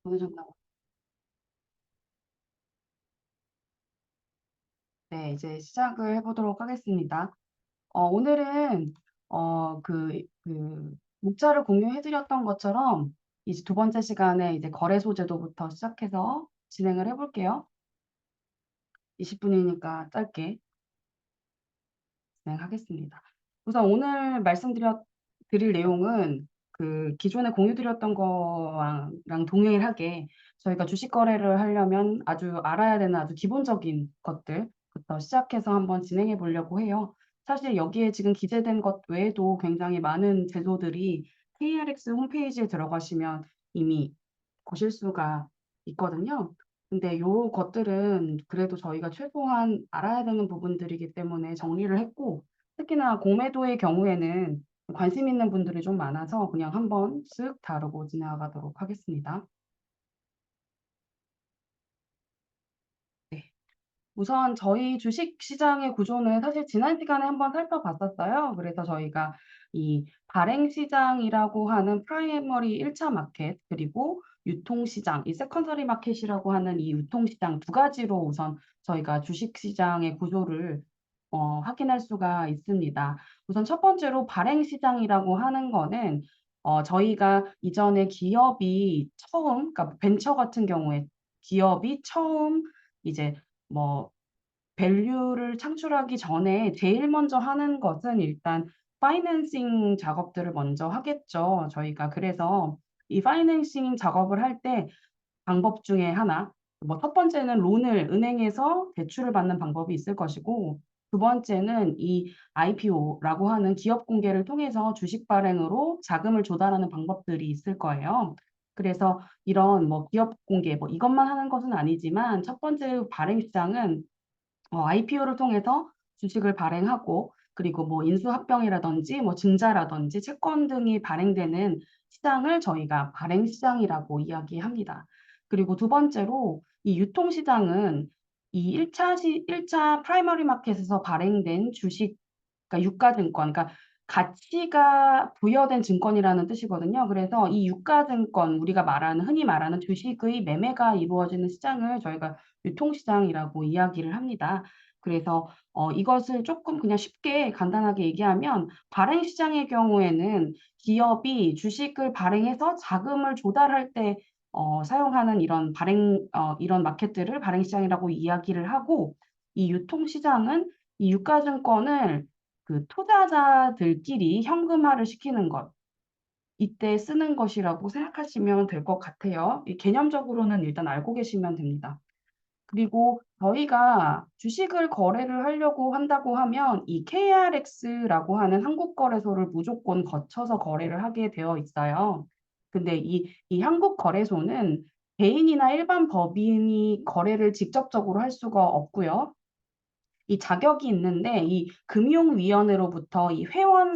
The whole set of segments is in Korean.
보내셨나요? 네, 이제 시작을 해보도록 하겠습니다. 오늘은 문자를 공유해드렸던 것처럼 이제 두 번째 시간에 이제 거래소 제도부터 시작해서 진행을 해볼게요. 20분이니까 짧게 진행하겠습니다. 우선 오늘 드릴 내용은 그 기존에 공유드렸던 거랑 동일하게 저희가 주식 거래를 하려면 아주 알아야 되는 아주 기본적인 것들부터 시작해서 한번 진행해 보려고 해요. 사실 여기에 지금 기재된 것 외에도 굉장히 많은 제도들이 KRX 홈페이지에 들어가시면 이미 보실 수가 있거든요. 근데 요 것들은 그래도 저희가 최소한 알아야 되는 부분들이기 때문에 정리를 했고, 특히나 공매도의 경우에는 관심 있는 분들이 좀 많아서 그냥 한번 쓱 다루고 지나가도록 하겠습니다. 네. 우선 저희 주식 시장의 구조는 사실 지난 시간에 한번 살펴봤었어요. 그래서 저희가 이 발행 시장이라고 하는 프라이머리 1차 마켓, 그리고 유통 시장, 이 세컨더리 마켓이라고 하는 이 유통 시장 두 가지로 우선 저희가 주식 시장의 구조를 확인할 수가 있습니다. 우선 첫 번째로 발행 시장이라고 하는 거는 저희가 이전에 기업이 처음, 그러니까 벤처 같은 경우에 기업이 처음 이제 뭐 밸류를 창출하기 전에 제일 먼저 하는 것은 일단 파이낸싱 작업들을 먼저 하겠죠. 저희가 그래서 이 파이낸싱 작업을 할 때 방법 중에 하나, 뭐 첫 번째는 론을 은행에서 대출을 받는 방법이 있을 것이고, 두 번째는 이 IPO라고 하는 기업 공개를 통해서 주식 발행으로 자금을 조달하는 방법들이 있을 거예요. 그래서 이런 뭐 기업 공개, 뭐 이것만 하는 것은 아니지만 첫 번째 발행 시장은 IPO를 통해서 주식을 발행하고 그리고 뭐 인수합병이라든지 뭐 증자라든지 채권 등이 발행되는 시장을 저희가 발행시장이라고 이야기합니다. 그리고 두 번째로 이 유통시장은 이 1차 프라이머리 마켓에서 발행된 주식, 그러니까 유가증권, 그러니까 가치가 부여된 증권이라는 뜻이거든요. 그래서 이 유가증권, 우리가 흔히 말하는 주식의 매매가 이루어지는 시장을 저희가 유통시장이라고 이야기를 합니다. 그래서 이것을 조금 그냥 쉽게 간단하게 얘기하면 발행시장의 경우에는 기업이 주식을 발행해서 자금을 조달할 때 사용하는 이런 마켓들을 발행시장이라고 이야기를 하고, 이 유통시장은 이 유가증권을 그 투자자들끼리 현금화를 시키는 것, 이때 쓰는 것이라고 생각하시면 될 것 같아요. 이 개념적으로는 일단 알고 계시면 됩니다. 그리고 저희가 주식을 거래를 하려고 한다고 하면 이 KRX라고 하는 한국거래소를 무조건 거쳐서 거래를 하게 되어 있어요. 근데 이 한국거래소는 개인이나 일반 법인이 거래를 직접적으로 할 수가 없고요. 이 자격이 있는데 이 금융위원회로부터 이 회원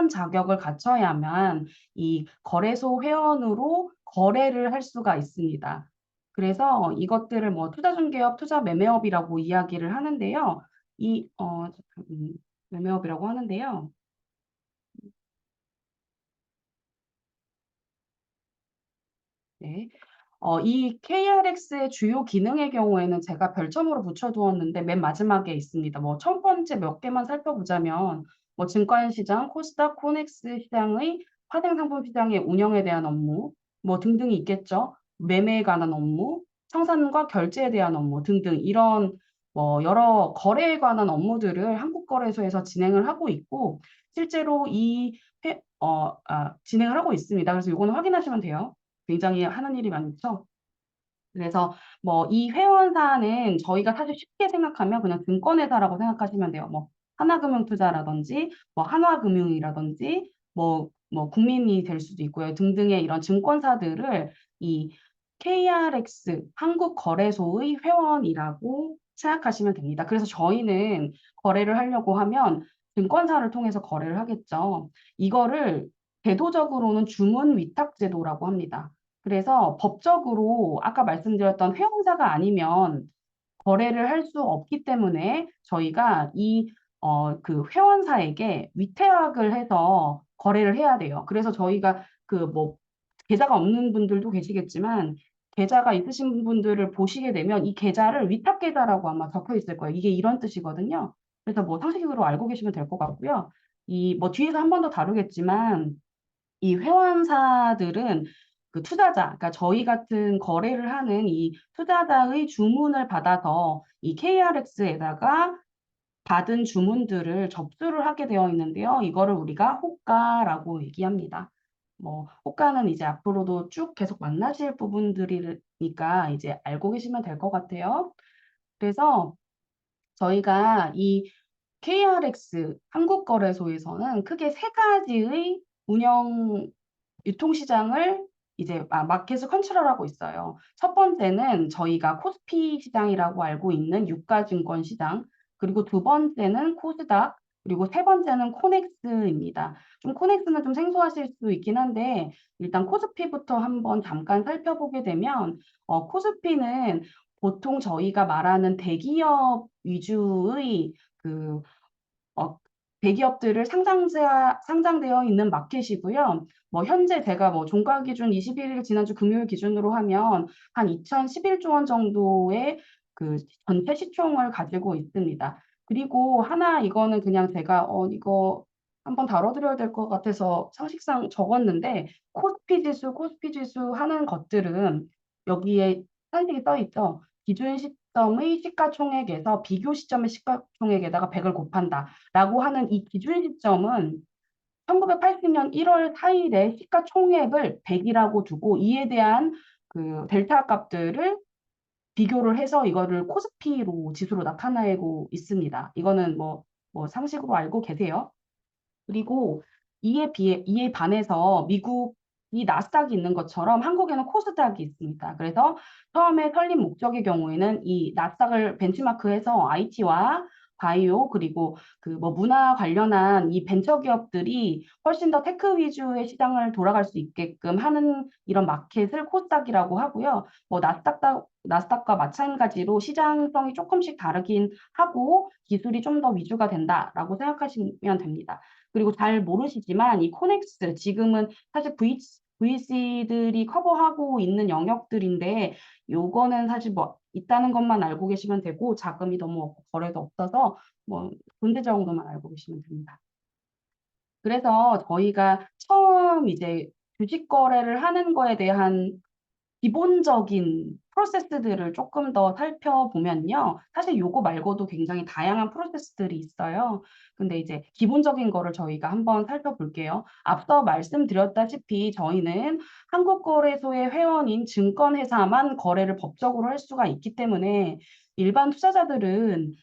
자격을 갖춰야만 이 거래소 회원으로 거래를 할 수가 있습니다. 그래서 이것들을 뭐 투자중개업, 투자매매업이라고 이야기를 하는데요. 매매업이라고 하는데요. 네. 이 KRX의 주요 기능의 경우에는 제가 별점으로 붙여두었는데 맨 마지막에 있습니다. 뭐 첫 번째 몇 개만 살펴보자면 뭐 증권시장, 코스닥, 코넥스 시장의 파생상품 시장의 운영에 대한 업무 뭐 등등이 있겠죠. 매매에 관한 업무, 청산과 결제에 대한 업무 등등 이런 뭐 여러 거래에 관한 업무들을 한국거래소에서 진행을 하고 있고 실제로 진행을 하고 있습니다. 그래서 이거는 확인하시면 돼요. 굉장히 하는 일이 많죠. 그래서 뭐 이 회원사는 저희가 사실 쉽게 생각하면 그냥 증권회사라고 생각하시면 돼요. 뭐 하나금융투자라든지 뭐 한화금융이라든지 뭐 국민이 될 수도 있고요. 등등의 이런 증권사들을 이 KRX 한국거래소의 회원이라고 생각하시면 됩니다. 그래서 저희는 거래를 하려고 하면 증권사를 통해서 거래를 하겠죠. 이거를 제도적으로는 주문 위탁 제도라고 합니다. 그래서 법적으로 아까 말씀드렸던 회원사가 아니면 거래를 할 수 없기 때문에 저희가 그 회원사에게 위탁을 해서 거래를 해야 돼요. 그래서 저희가 그 뭐 계좌가 없는 분들도 계시겠지만 계좌가 있으신 분들을 보시게 되면 이 계좌를 위탁 계좌라고 아마 적혀 있을 거예요. 이게 이런 뜻이거든요. 그래서 뭐 상식으로 알고 계시면 될 것 같고요. 이 뭐 뒤에서 한 번 더 다루겠지만 이 회원사들은 그 투자자, 그러니까 저희 같은 거래를 하는 이 투자자의 주문을 받아서 이 KRX에다가 받은 주문들을 접수를 하게 되어 있는데요. 이거를 우리가 호가라고 얘기합니다. 뭐 호가는 이제 앞으로도 쭉 계속 만나실 부분들이니까 이제 알고 계시면 될 것 같아요. 그래서 저희가 이 KRX 한국거래소에서는 크게 세 가지의 운영 유통시장을 이제 마켓을 컨트롤하고 있어요. 첫 번째는 저희가 코스피 시장이라고 알고 있는 유가증권 시장, 그리고 두 번째는 코스닥, 그리고 세 번째는 코넥스입니다. 좀 코넥스는 좀 생소하실 수 있긴 한데 일단 코스피부터 한번 잠깐 살펴보게 되면 코스피는 보통 저희가 말하는 대기업 위주의 그 어, 대기업들을 상장되어 있는 마켓이고요. 뭐 현재 제가 뭐 종가 기준 21일 지난주 금요일 기준으로 하면 한 2011조 원 정도의 그 전체 시총을 가지고 있습니다. 그리고 하나 이거는 그냥 제가 이거 한번 다뤄드려야 될 것 같아서 상식상 적었는데 코스피 지수 하는 것들은 여기에 상식이 써 있죠. 기준 시점의 시가총액에서 비교 시점의 시가총액에다가 100을 곱한다. 라고 하는 이 기준 시점은 1980년 1월 4일에 시가총액을 100이라고 두고 이에 대한 그 델타 값들을 비교를 해서 이거를 코스피로 지수로 나타내고 있습니다. 이거는 뭐 상식으로 알고 계세요? 그리고 이에 반해서 미국이 나스닥이 있는 것처럼 한국에는 코스닥이 있습니다. 그래서 처음에 설립 목적의 경우에는 이 나스닥을 벤치마크해서 IT와 바이오 그리고 그 뭐 문화 관련한 이 벤처 기업들이 훨씬 더 테크 위주의 시장을 돌아갈 수 있게끔 하는 이런 마켓을 코스닥이라고 하고요. 뭐 나스닥과 마찬가지로 시장성이 조금씩 다르긴 하고 기술이 좀 더 위주가 된다라고 생각하시면 됩니다. 그리고 잘 모르시지만 이 코넥스 지금은 사실 VC들이 커버하고 있는 영역들인데 요거는 사실 뭐 있다는 것만 알고 계시면 되고 자금이 너무 없고 거래도 없어서 뭐 군대 정도만 알고 계시면 됩니다. 그래서 저희가 처음 이제 주식 거래를 하는 거에 대한 기본적인 프로세스들을 조금 더 살펴보면요. 사실 요거 말고도 굉장히 다양한 프로세스들이 있어요. 근데 이제 기본적인 거를 저희가 한번 살펴볼게요. 앞서 말씀드렸다시피 저희는 한국거래소의 회원인 증권회사만 거래를 법적으로 할 수가 있기 때문에 일반 투자자들은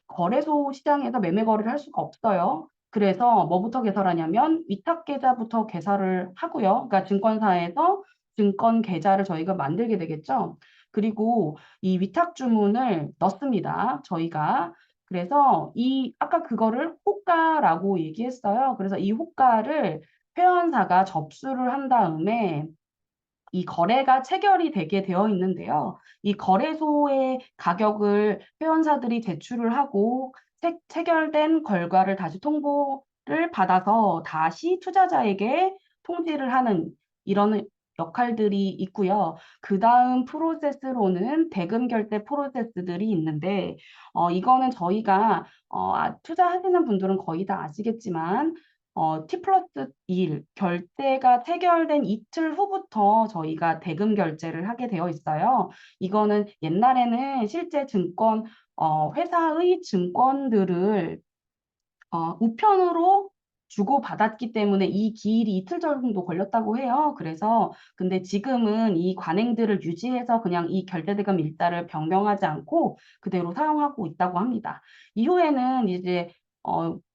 거래소 시장에서 매매 거래를 할 수가 없어요. 그래서 뭐부터 개설하냐면 위탁 계좌부터 개설을 하고요. 그러니까 증권사에서 증권 계좌를 저희가 만들게 되겠죠. 그리고 이 위탁 주문을 넣습니다. 저희가. 그래서 이 아까 그거를 호가라고 얘기했어요. 그래서 이 호가를 회원사가 접수를 한 다음에 이 거래가 체결이 되게 되어 있는데요. 이 거래소의 가격을 회원사들이 제출을 하고 체결된 결과를 다시 통보를 받아서 다시 투자자에게 통지를 하는 이런 역할들이 있고요. 그 다음 프로세스로는 대금 결제 프로세스들이 있는데 이거는 저희가 투자하시는 분들은 거의 다 아시겠지만 T 플러스 1 결제가 체결된 이틀 후부터 저희가 대금 결제를 하게 되어 있어요. 이거는 옛날에는 실제 회사의 증권들을 우편으로 주고받았기 때문에 이 기일이 이틀 정도 걸렸다고 해요. 그래서 근데 지금은 이 관행들을 유지해서 그냥 이 결제대금 일자를 변경하지 않고 그대로 사용하고 있다고 합니다. 이후에는 이제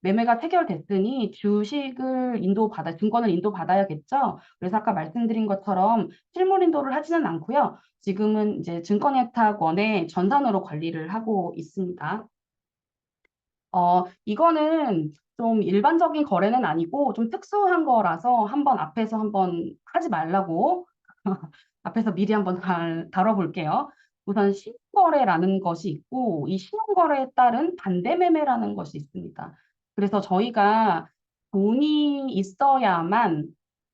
매매가 체결됐으니 증권을 인도받아야겠죠. 그래서 아까 말씀드린 것처럼 실물 인도를 하지는 않고요. 지금은 이제 증권예탁원의 전산으로 관리를 하고 있습니다. 이거는 좀 일반적인 거래는 아니고 좀 특수한 거라서 앞에서 한번 하지 말라고 앞에서 미리 한번 다뤄볼게요. 우선 신용거래라는 것이 있고 이 신용거래에 따른 반대매매라는 것이 있습니다. 그래서 저희가 돈이 있어야만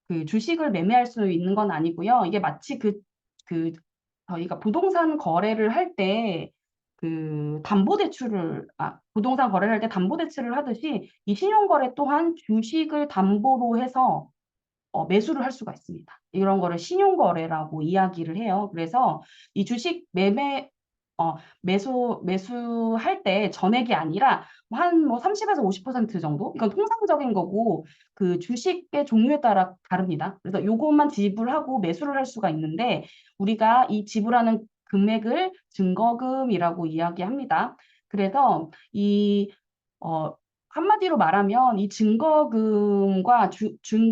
그 주식을 매매할 수 있는 건 아니고요. 이게 마치 그 저희가 부동산 거래를 할 때 그 부동산 거래를 할 때 담보대출을 하듯이 이 신용거래 또한 주식을 담보로 해서 매수를 할 수가 있습니다. 이런 거를 신용거래라고 이야기를 해요. 그래서 이 주식 어, 매수할 때 전액이 아니라 한 뭐 30에서 50% 정도? 이건 통상적인 거고 그 주식의 종류에 따라 다릅니다. 그래서 요것만 지불하고 매수를 할 수가 있는데 우리가 이 지불하는 금액을 증거금이라고 이야기합니다. 그래서 어, 한마디로 말하면 이 증거금과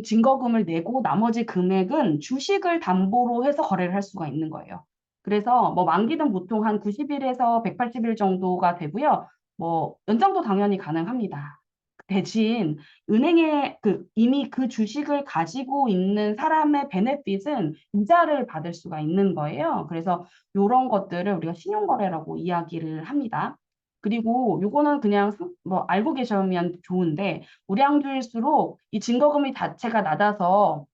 증거금을 내고 나머지 금액은 주식을 담보로 해서 거래를 할 수가 있는 거예요. 그래서 뭐 만기는 보통 한 90일에서 180일 정도가 되고요. 뭐 연장도 당연히 가능합니다. 대신 은행에 이미 그 주식을 가지고 있는 사람의 베네핏은 이자를 받을 수가 있는 거예요. 그래서 이런 것들을 우리가 신용거래라고 이야기를 합니다. 그리고 요거는 그냥 뭐 알고 계시면 좋은데 우량주일수록 이 증거금리 자체가 낮아서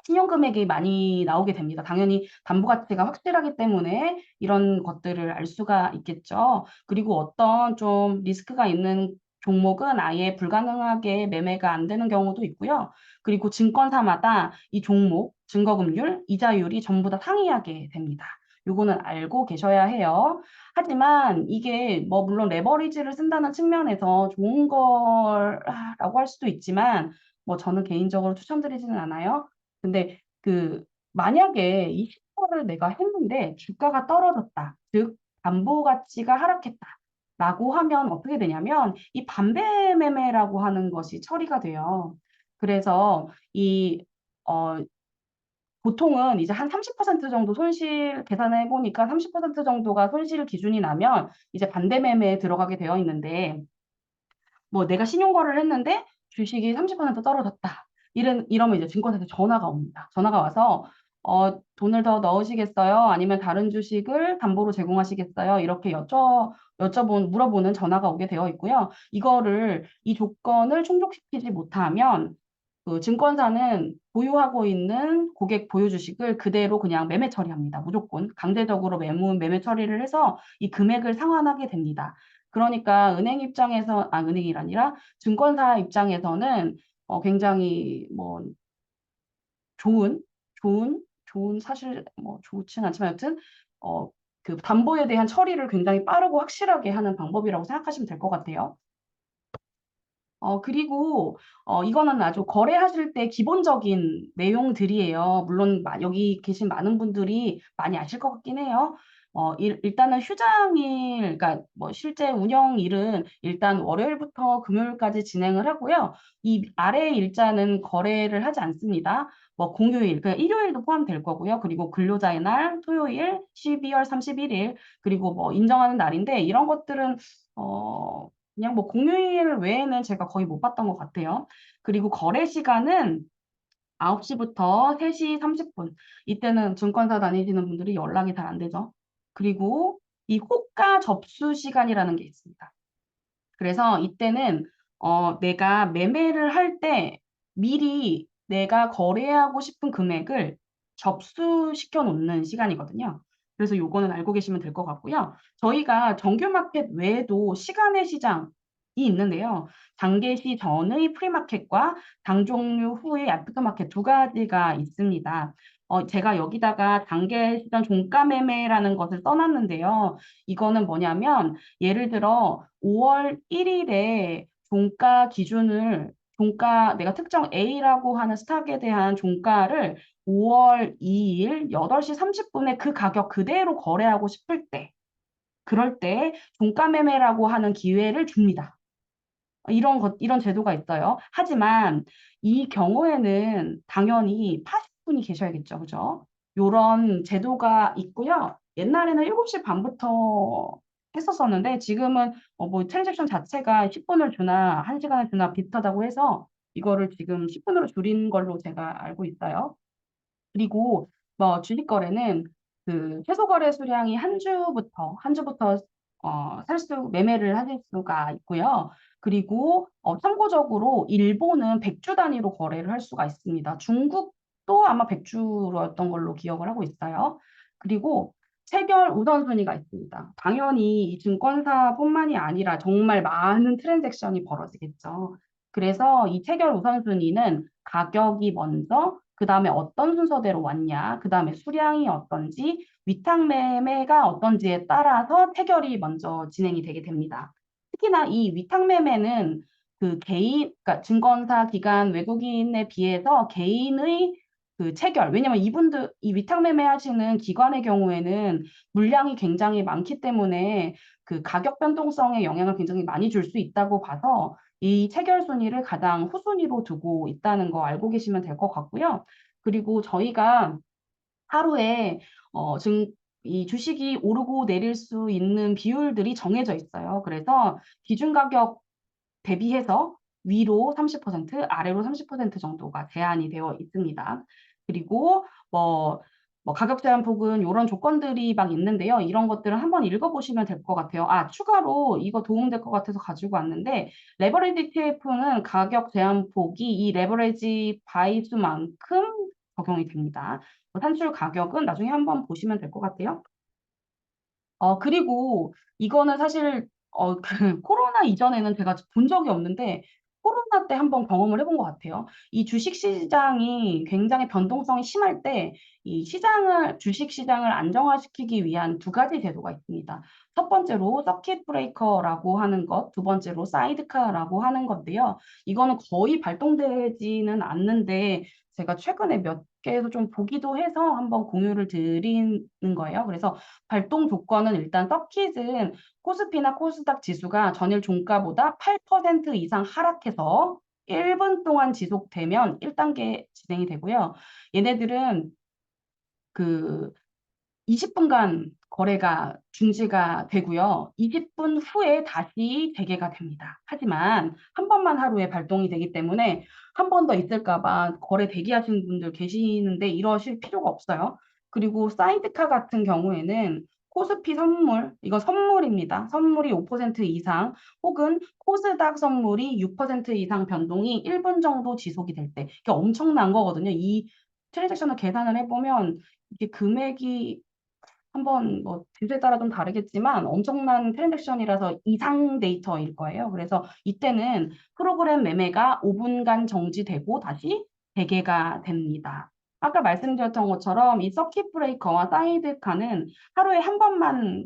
신용금액이 많이 나오게 됩니다. 당연히 담보가치가 확실하기 때문에 이런 것들을 알 수가 있겠죠. 그리고 어떤 좀 리스크가 있는 종목은 아예 불가능하게 매매가 안 되는 경우도 있고요. 그리고 증권사마다 이 종목, 증거금률, 이자율이 전부 다 상이하게 됩니다. 요거는 알고 계셔야 해요. 하지만 이게 뭐 물론 레버리지를 쓴다는 측면에서 좋은 거라고 할 수도 있지만 뭐 저는 개인적으로 추천드리지는 않아요. 근데 만약에 이 신고를 내가 했는데 주가가 떨어졌다. 즉 담보 가치가 하락했다라고 하면 어떻게 되냐면 이 반대 매매라고 하는 것이 처리가 돼요. 그래서 어, 보통은 이제 한 30% 정도 손실 계산해 보니까 30% 정도가 손실 기준이 나면 이제 반대 매매에 들어가게 되어 있는데 뭐 내가 신용거래를 했는데 주식이 30% 떨어졌다. 이러면 이제 증권사에서 전화가 옵니다. 전화가 와서 돈을 더 넣으시겠어요? 아니면 다른 주식을 담보로 제공하시겠어요? 이렇게 물어보는 전화가 오게 되어 있고요. 이 조건을 충족시키지 못하면 그 증권사는 보유하고 있는 고객 보유 주식을 그대로 그냥 매매 처리합니다. 무조건 강제적으로 매매 처리를 해서 이 금액을 상환하게 됩니다. 그러니까 은행이 아니라 증권사 입장에서는 굉장히 뭐 좋은, 사실 뭐 좋지는 않지만 여튼, 그 담보에 대한 처리를 굉장히 빠르고 확실하게 하는 방법이라고 생각하시면 될 것 같아요. 그리고 이거는 아주 거래하실 때 기본적인 내용들이에요. 물론 여기 계신 많은 분들이 많이 아실 것 같긴 해요. 일단은 휴장일, 그러니까 뭐 실제 운영일은 일단 월요일부터 금요일까지 진행을 하고요. 이 아래 일자는 거래를 하지 않습니다. 뭐 공휴일, 그러니까 일요일도 포함될 거고요. 그리고 근로자의 날, 토요일, 12월 31일, 그리고 뭐 인정하는 날인데 이런 것들은 그냥 뭐 공휴일 외에는 제가 거의 못 봤던 것 같아요. 그리고 거래 시간은 9시부터 3시 30분. 이때는 증권사 다니시는 분들이 연락이 잘 안 되죠. 그리고 이 호가 접수 시간이라는 게 있습니다. 그래서 이때는 내가 매매를 할 때 미리 내가 거래하고 싶은 금액을 접수시켜 놓는 시간이거든요. 그래서 요거는 알고 계시면 될 것 같고요. 저희가 정규 마켓 외에도 시간의 시장이 있는데요. 장 개시 전의 프리마켓과 장 종료 후의 애프터마켓 두 가지가 있습니다. 제가 여기다가 장개 시장 종가 매매라는 것을 써놨는데요. 이거는 뭐냐면 예를 들어 5월 1일에 내가 특정 A라고 하는 스탁에 대한 종가를 5월 2일 8시 30분에 그 가격 그대로 거래하고 싶을 때, 그럴 때 종가 매매라고 하는 기회를 줍니다. 이런 제도가 있어요. 하지만 이 경우에는 당연히 파시분이 계셔야겠죠. 그죠? 요런 제도가 있고요. 옛날에는 7시 반부터 했었었는데 지금은 뭐 트랜잭션 자체가 10분을 주나 1시간을 주나 비슷하다고 해서 이거를 지금 10분으로 줄인 걸로 제가 알고 있어요. 그리고 뭐 주식 거래는 그 최소 거래 수량이 한 주부터 매매를 하실 수가 있고요. 그리고 참고적으로 일본은 100주 단위로 거래를 할 수가 있습니다. 중국도 아마 100주였던 걸로 기억을 하고 있어요. 그리고 체결 우선순위가 있습니다. 당연히 이 증권사뿐만이 아니라 정말 많은 트랜잭션이 벌어지겠죠. 그래서 이 체결 우선순위는 가격이 먼저, 그 다음에 어떤 순서대로 왔냐, 그 다음에 수량이 어떤지, 위탁 매매가 어떤지에 따라서 체결이 먼저 진행이 되게 됩니다. 특히나 이 위탁 매매는 그러니까 증권사 기관 외국인에 비해서 개인의 그 체결, 왜냐면 이분들, 이 위탁 매매 하시는 기관의 경우에는 물량이 굉장히 많기 때문에 그 가격 변동성에 영향을 굉장히 많이 줄 수 있다고 봐서 이 체결 순위를 가장 후순위로 두고 있다는 거 알고 계시면 될 것 같고요. 그리고 저희가 하루에 이 주식이 오르고 내릴 수 있는 비율들이 정해져 있어요. 그래서 기준 가격 대비해서 위로 30%, 아래로 30% 정도가 제한이 되어 있습니다. 그리고 가격 제한 폭은 이런 조건들이 막 있는데요. 이런 것들을 한번 읽어보시면 될 것 같아요. 추가로 이거 도움될 것 같아서 가지고 왔는데 레버리지 ETF는 가격 제한 폭이 이 레버리지 바이수만큼 적용이 됩니다. 산출 가격은 나중에 한번 보시면 될 것 같아요. 그리고 이거는 사실 그 코로나 이전에는 제가 본 적이 없는데 코로나 때 한번 경험을 해본 것 같아요. 이 주식 시장이 굉장히 변동성이 심할 때 이 주식 시장을 안정화시키기 위한 두 가지 제도가 있습니다. 첫 번째로 서킷 브레이커라고 하는 것, 두 번째로 사이드카라고 하는 건데요. 이거는 거의 발동되지는 않는데 제가 최근에 몇 개에서 좀 보기도 해서 한번 공유를 드리는 거예요. 그래서 발동 조건은 일단 서킷은 코스피나 코스닥 지수가 전일 종가보다 8% 이상 하락해서 1분 동안 지속되면 1단계 진행이 되고요. 얘네들은 그 20분간 거래가 중지가 되고요. 20분 후에 다시 재개가 됩니다. 하지만 한 번만 하루에 발동이 되기 때문에 한 번 더 있을까 봐 거래 대기하시는 분들 계시는데 이러실 필요가 없어요. 그리고 사이드카 같은 경우에는 코스피 선물, 이거 선물입니다. 선물이 5% 이상 혹은 코스닥 선물이 6% 이상 변동이 1분 정도 지속이 될 때, 이게 엄청난 거거든요. 이 트랜잭션을 계산을 해보면 이게 금액이 한번 주제에 따라 좀 다르겠지만 엄청난 트랜잭션이라서 이상 데이터일 거예요. 그래서 이때는 프로그램 매매가 5분간 정지되고 다시 재개가 됩니다. 아까 말씀드렸던 것처럼 이 서킷 브레이커와 사이드카는 하루에 한 번만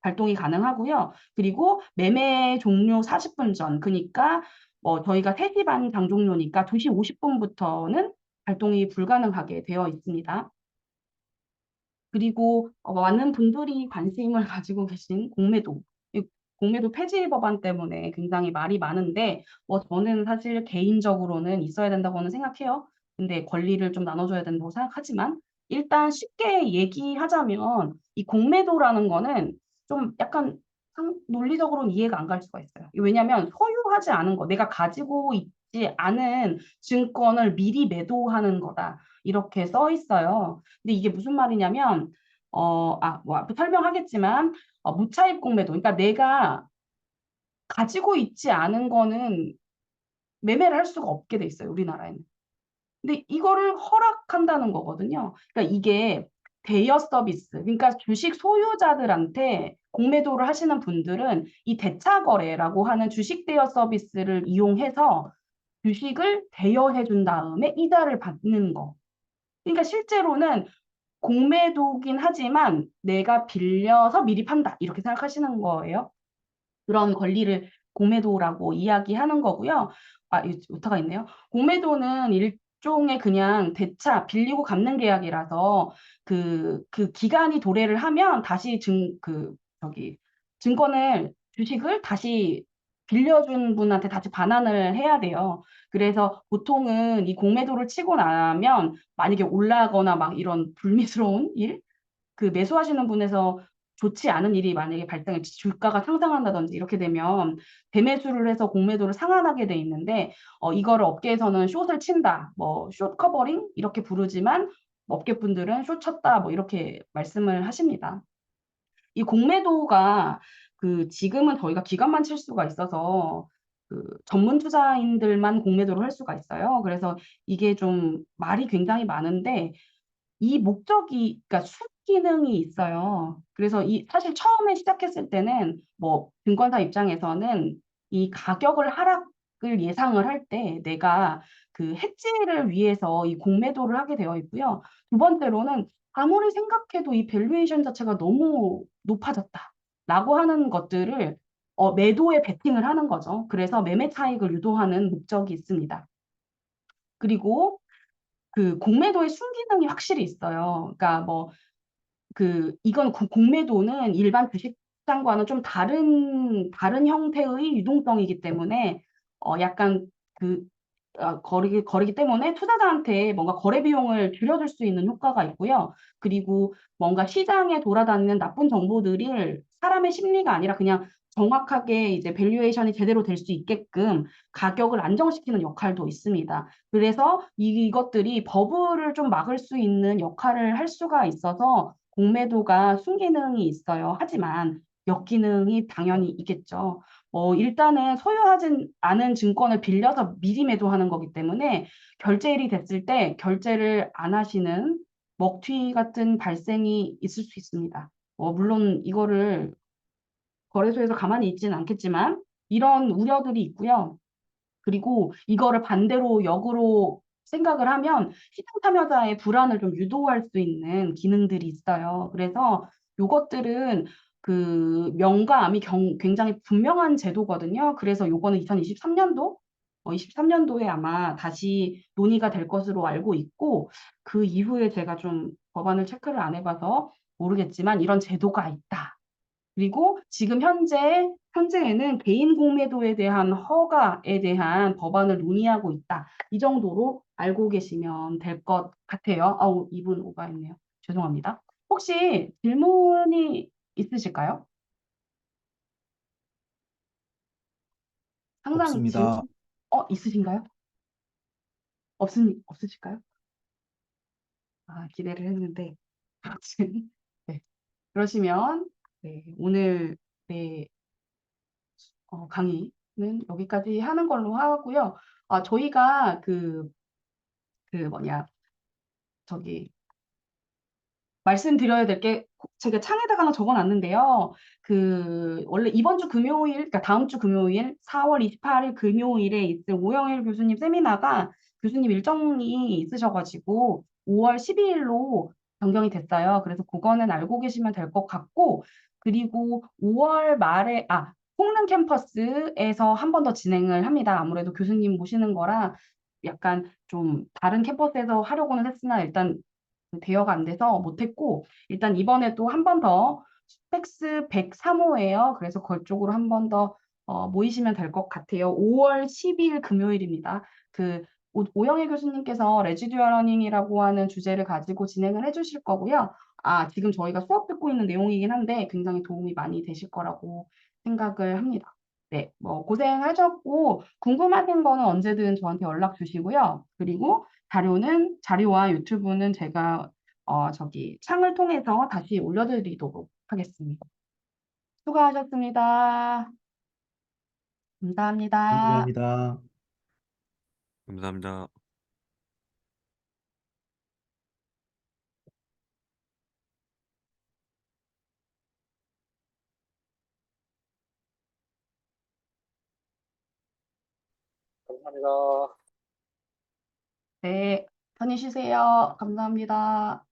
발동이 가능하고요. 그리고 매매 종료 40분 전, 그러니까 저희가 3시 반 장종료니까 2시 50분부터는 발동이 불가능하게 되어 있습니다. 그리고 많은 분들이 관심을 가지고 계신 공매도. 이 공매도 폐지 법안 때문에 굉장히 말이 많은데 저는 사실 개인적으로는 있어야 된다고는 생각해요. 근데 권리를 좀 나눠줘야 된다고 생각하지만 일단 쉽게 얘기하자면 이 공매도라는 거는 좀 약간 논리적으로는 이해가 안 갈 수가 있어요. 왜냐하면 소유하지 않은 거, 내가 가지고 있지 않은 증권을 미리 매도하는 거다. 이렇게 써 있어요. 근데 이게 무슨 말이냐면, 앞에 설명하겠지만, 무차입 공매도. 그러니까 내가 가지고 있지 않은 거는 매매를 할 수가 없게 돼 있어요, 우리나라에는. 근데 이거를 허락한다는 거거든요. 그러니까 이게 대여 서비스, 그러니까 주식 소유자들한테 공매도를 하시는 분들은 이 대차 거래라고 하는 주식 대여 서비스를 이용해서 주식을 대여해 준 다음에 이자를 받는 거. 그러니까 실제로는 공매도긴 하지만 내가 빌려서 미리 판다. 이렇게 생각하시는 거예요. 그런 권리를 공매도라고 이야기하는 거고요. 오타가 있네요. 공매도는 일종의 그냥 대차, 빌리고 갚는 계약이라서 그 기간이 도래를 하면 다시 주식을 다시 빌려준 분한테 다시 반환을 해야 돼요. 그래서 보통은 이 공매도를 치고 나면 만약에 올라가거나 막 이런 불미스러운 일, 매수하시는 분에서 좋지 않은 일이 만약에 발생해 주가가 상승한다든지 이렇게 되면 대매수를 해서 공매도를 상환하게 돼 있는데 이거를 업계에서는 숏을 친다, 숏 커버링 이렇게 부르지만 업계분들은 숏 쳤다 이렇게 말씀을 하십니다. 이 공매도가 그 지금은 저희가 기관만 칠 수가 있어서 그 전문 투자인들만 공매도를 할 수가 있어요. 그래서 이게 좀 말이 굉장히 많은데 이 목적이, 그러니까 기능이 있어요. 그래서 이 사실 처음에 시작했을 때는 뭐 증권사 입장에서는 이 가격을 하락을 예상을 할 때 내가 그 해지를 위해서 이 공매도를 하게 되어 있고요. 두 번째로는 아무리 생각해도 이 밸류에이션 자체가 너무 높아졌다라고 하는 것들을 매도에 베팅을 하는 거죠. 그래서 매매 차익을 유도하는 목적이 있습니다. 그리고 그 공매도의 순기능이 확실히 있어요. 그러니까 뭐 이건 공매도는 일반 주식시장과는 좀 다른 형태의 유동성이기 때문에 약간 그 거리기 때문에 투자자한테 뭔가 거래 비용을 줄여줄 수 있는 효과가 있고요. 그리고 뭔가 시장에 돌아다니는 나쁜 정보들을 사람의 심리가 아니라 그냥 정확하게 이제 밸류에이션이 제대로 될 수 있게끔 가격을 안정시키는 역할도 있습니다. 그래서 이것들이 버블을 좀 막을 수 있는 역할을 할 수가 있어서 공매도가 순기능이 있어요. 하지만 역기능이 당연히 있겠죠. 일단은 소유하지 않은 증권을 빌려서 미리 매도하는 거기 때문에 결제일이 됐을 때 결제를 안 하시는 먹튀 같은 발생이 있을 수 있습니다. 물론 이거를 거래소에서 가만히 있지는 않겠지만 이런 우려들이 있고요. 그리고 이거를 반대로 역으로 생각을 하면 시장 참여자의 불안을 좀 유도할 수 있는 기능들이 있어요. 그래서 요것들은 그 명가암이 굉장히 분명한 제도거든요. 그래서 요거는 2023년도 23년도에 아마 다시 논의가 될 것으로 알고 있고 그 이후에 제가 좀 법안을 체크를 안 해봐서 모르겠지만 이런 제도가 있다. 그리고 지금 현재에는 개인 공매도에 대한 허가에 대한 법안을 논의하고 있다. 이 정도로 알고 계시면 될 것 같아요. 아우, 2분 오버했네요. 죄송합니다. 혹시 질문이 있으실까요? 항상 질문, 없습니다. 있으신가요? 없으실까요? 아, 기대를 했는데. 아무튼, 네. 그러시면, 네, 오늘, 네, 강의는 여기까지 하는 걸로 하고요. 저희가 뭐냐, 저기, 말씀드려야 될 게 제가 창에다가 하나 적어놨는데요. 원래 이번 주 금요일, 그러니까 다음 주 금요일, 4월 28일 금요일에 있을 오영일 교수님 세미나가 교수님 일정이 있으셔가지고 5월 12일로 변경이 됐어요. 그래서 그거는 알고 계시면 될 것 같고, 그리고 5월 말에, 홍릉 캠퍼스에서 한 번 더 진행을 합니다. 아무래도 교수님 모시는 거라 약간 좀 다른 캠퍼스에서 하려고는 했으나 일단 대여가 안 돼서 못했고 일단 이번에도 한 번 더 스펙스 103호예요. 그래서 그쪽으로 한 번 더 모이시면 될 것 같아요. 5월 10일 금요일입니다. 오영애 교수님께서 레지듀얼 러닝이라고 하는 주제를 가지고 진행을 해주실 거고요. 지금 저희가 수업 듣고 있는 내용이긴 한데 굉장히 도움이 많이 되실 거라고 생각을 합니다. 네, 뭐 고생하셨고 궁금하신 거는 언제든 저한테 연락 주시고요. 그리고 자료와 유튜브는 제가 창을 통해서 다시 올려드리도록 하겠습니다. 수고하셨습니다. 감사합니다. 감사합니다. 감사합니다. 네, 편히 쉬세요. 감사합니다.